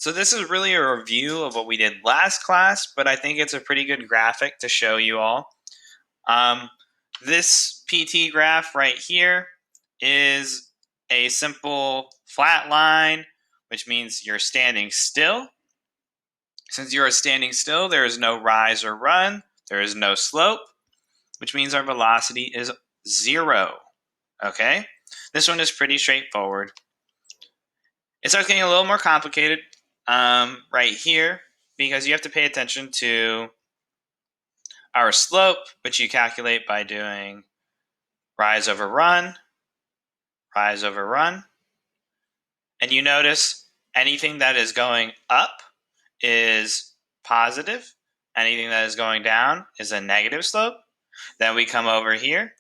So this is really a review of what we did last class, but I think it's a pretty good graphic to show you all. Um, this PT graph right here is a simple flat line, which means you're standing still. Since you are standing still, there is no rise or run. There is no slope, which means our velocity is 0. Okay? This one is pretty straightforward. It starts getting a little more complicated right here because you have to pay attention to our slope, which you calculate by doing rise over run, rise over run. And you notice anything that is going up is positive. Anything that is going down is a negative slope. Then we come over here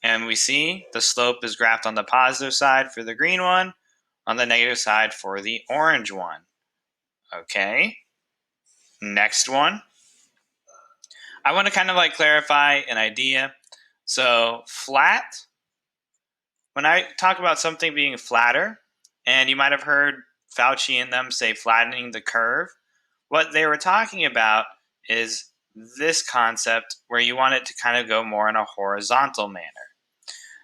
and we see the slope is graphed on the positive side for the green one, on the negative side for the orange one. Okay, next one. I want to kind of like clarify an idea. So flat, when I talk about something being flatter, and you might have heard Fauci and them say flattening the curve, what they were talking about is this concept where you want it to kind of go more in a horizontal manner.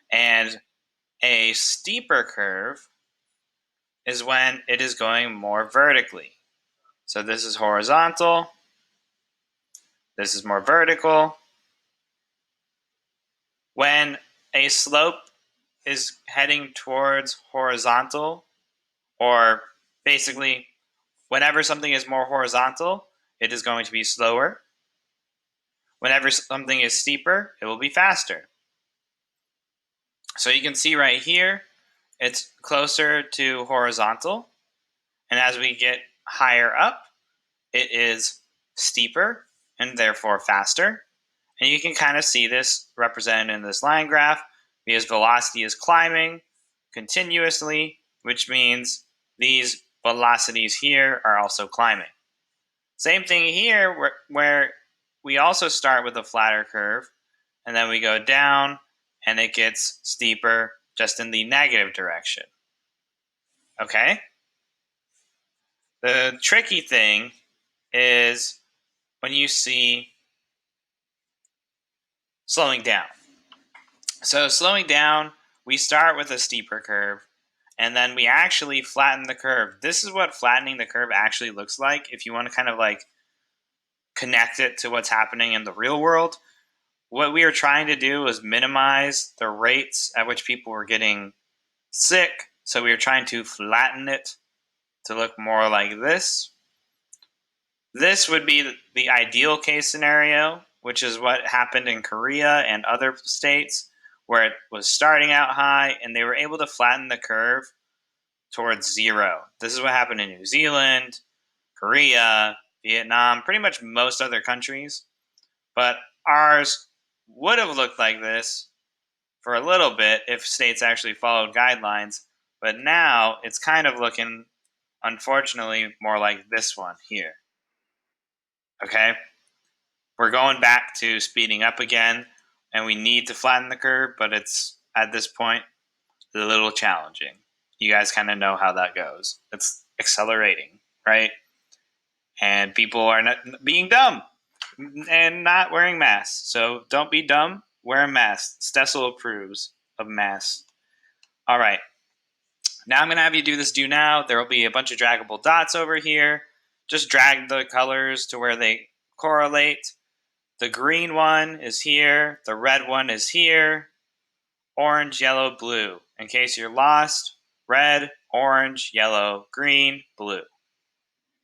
And a steeper curve is when it is going more vertically. So this is horizontal, this is more vertical. When a slope is heading towards horizontal, or basically whenever something is more horizontal, it is going to be slower. Whenever something is steeper, it will be faster. So you can see right here, it's closer to horizontal. And as we get higher up, it is steeper and therefore faster. And you can kind of see this represented in this line graph because velocity is climbing continuously, which means these velocities here are also climbing. Same thing here where we also start with a flatter curve and then we go down and it gets steeper just in the negative direction. Okay? The tricky thing is when you see slowing down. So slowing down, we start with a steeper curve and then we actually flatten the curve. This is what flattening the curve actually looks like if you want to kind of like connect it to what's happening in the real world. What we were trying to do was minimize the rates at which people were getting sick. So we were trying to flatten it to look more like this. This would be the ideal case scenario, which is what happened in Korea and other states where it was starting out high and they were able to flatten the curve towards 0. This is what happened in New Zealand, Korea, Vietnam, pretty much most other countries. But ours would have looked like this for a little bit if states actually followed guidelines. But now it's kind of looking, unfortunately, more like this one here. Okay? We're going back to speeding up again, and we need to flatten the curve, but it's at this point a little challenging. You guys kind of know how that goes. It's accelerating, right? And people are not being dumb and not wearing masks. So don't be dumb. Wear a mask. Stessel approves of masks. All right. Now I'm going to have you do this do now. There will be a bunch of draggable dots over here. Just drag the colors to where they correlate. The green one is here. The red one is here. Orange, yellow, blue. In case you're lost, red, orange, yellow, green, blue.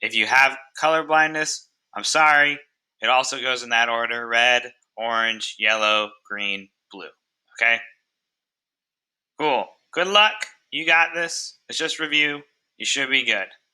If you have color blindness, I'm sorry. It also goes in that order: red, orange, yellow, green, blue. Okay? Cool. Good luck. You got this. It's just review. You should be good.